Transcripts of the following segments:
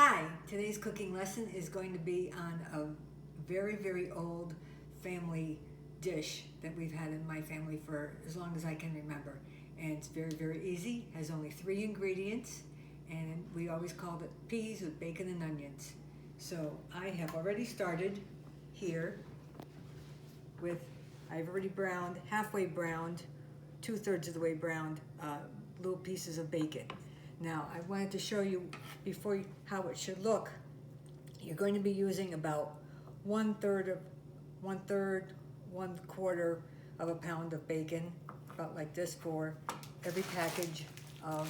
Hi, today's cooking lesson is going to be on a very, very old family dish that we've had in my family for as long as I can remember. And it's very, very easy, has only 3 ingredients, and we always called it peas with bacon and onions. So I have already started here with, I've already browned, halfway browned, 2/3 of the way browned, little pieces of bacon. Now, I wanted to show you before how it should look. You're going to be using about 1/4 of a pound of bacon, about like this, for every package of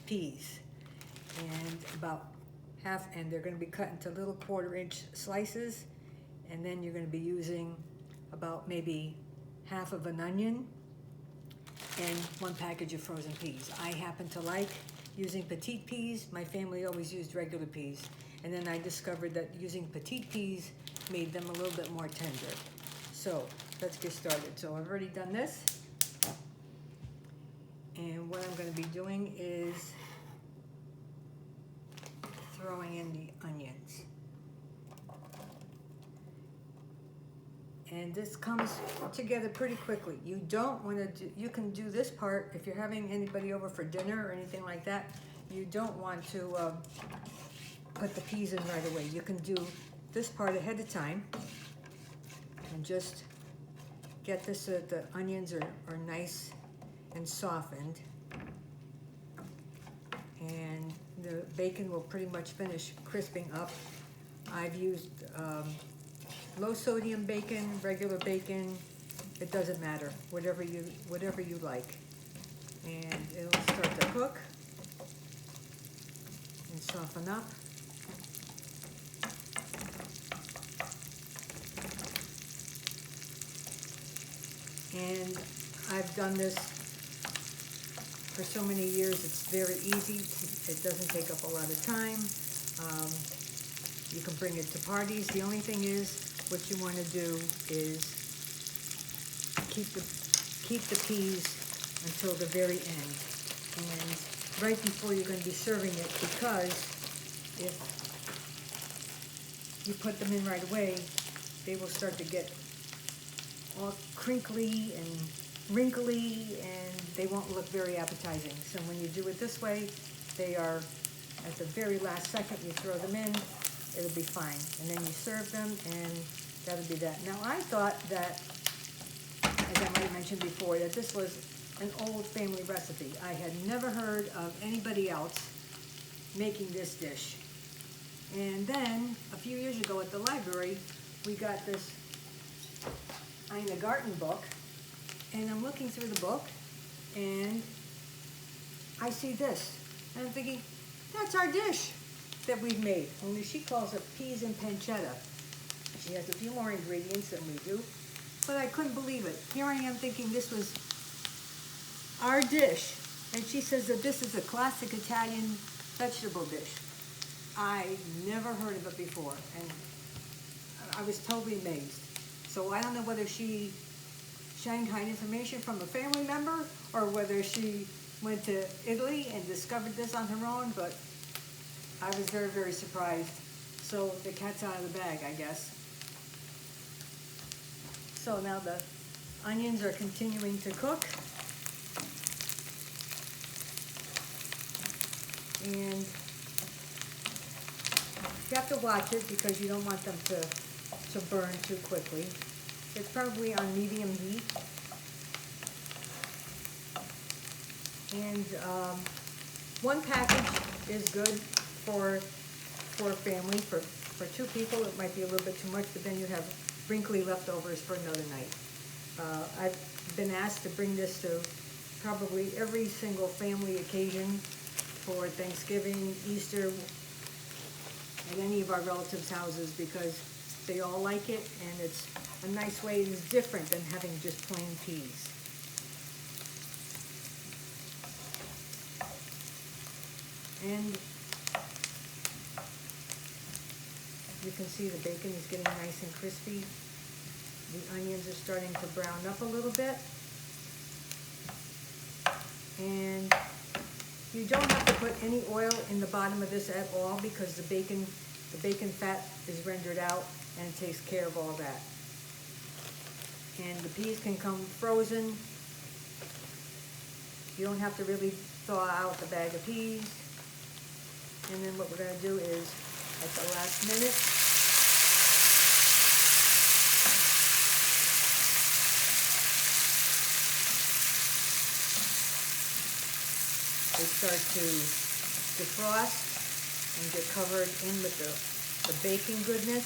peas. And about half, and they're going to be cut into little 1/4-inch slices. And then you're going to be using about maybe half of an onion and 1 package of frozen peas. I happen to like using petite peas. My family always used regular peas. And then I discovered that using petite peas made them a little bit more tender. So let's get started. So I've already done this. And what I'm going to be doing is throwing in the onions. And this comes together pretty quickly. You don't want to do, you can do this part if you're having anybody over for dinner or anything like that. You don't want to put the peas in right away. You can do this part ahead of time and just get this so that the onions are nice and softened. And the bacon will pretty much finish crisping up. I've used low sodium bacon, regular bacon, it doesn't matter, whatever you like. And it'll start to cook and soften up. And I've done this for so many years, it's very easy. It doesn't take up a lot of time. You can bring it to parties. The only thing is, what you want to do is keep the peas until the very end, and right before you're going to be serving it, because if you put them in right away, they will start to get all crinkly and wrinkly, and they won't look very appetizing. So when you do it this way, they are, at the very last second you throw them in, it'll be fine. And then you serve them, and that'll be that. Now, I thought that, as I might have mentioned before, that this was an old family recipe. I had never heard of anybody else making this dish. And then, a few years ago at the library, we got this Ina Garten book, and I'm looking through the book, and I see this. And I'm thinking, that's our dish that we've made, only she calls it peas and pancetta. She has a few more ingredients than we do, but I couldn't believe it. Here I am thinking this was our dish, and she says that this is a classic Italian vegetable dish. I never heard of it before, and I was totally amazed. So I don't know whether she Shanghai information from a family member, or whether she went to Italy and discovered this on her own, but I was very, very surprised. So the cat's out of the bag, I guess. So now the onions are continuing to cook. And you have to watch it because you don't want them to burn too quickly. It's probably on medium heat. And 1 package is good for a family. For 2 people, it might be a little bit too much, but then you have wrinkly leftovers for another night. I've been asked to bring this to probably every single family occasion, for Thanksgiving, Easter, at any of our relatives' houses, because they all like it, and it's a nice way. It's different than having just plain peas. And you can see the bacon is getting nice and crispy. The onions are starting to brown up a little bit. And You don't have to put any oil in the bottom of this at all because the bacon fat is rendered out and it takes care of all that. And the peas can come frozen. You don't have to really thaw out the bag of peas. And then what we're going to do is, at the last minute, they start to defrost and get covered in with the bacon goodness.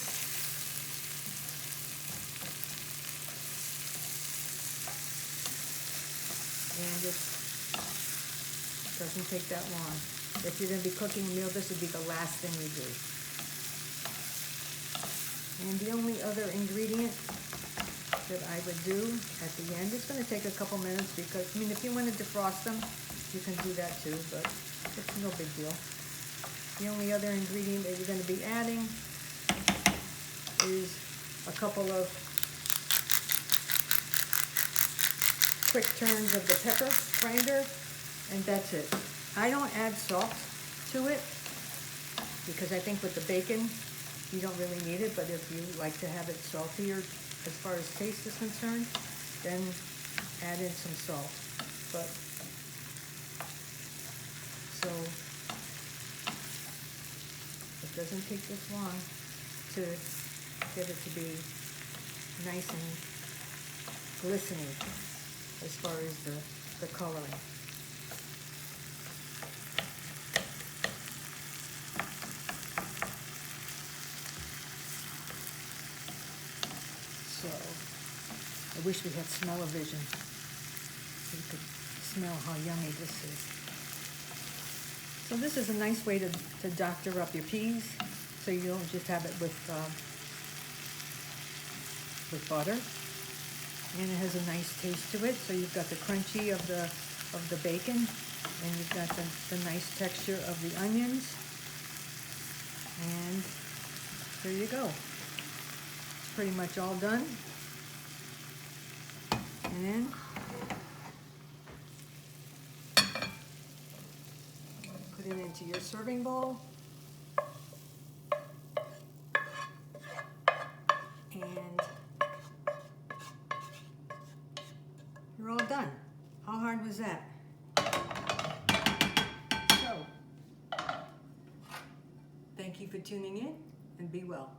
And it doesn't take that long. If you're going to be cooking a meal, this would be the last thing you do. And the only other ingredient that I would do at the end, it's going to take a couple minutes because, I mean, if you want to defrost them, you can do that too, but it's no big deal. The only other ingredient that you're going to be adding is a couple of quick turns of the pepper grinder, and that's it. I don't add salt to it because I think with the bacon you don't really need it, but if you like to have it saltier as far as taste is concerned, then add in some salt. But so it doesn't take this long to get it to be nice and glistening as far as the coloring. So I wish we had smell-o-vision so you could smell how yummy this is. So this is a nice way to doctor up your peas, so you don't just have it with butter. And it has a nice taste to it. So you've got the crunchy of the bacon, and you've got the nice texture of the onions. And there you go. It's pretty much all done. And put it into your serving bowl. And you're all done. How hard was that? So, thank you for tuning in, and be well.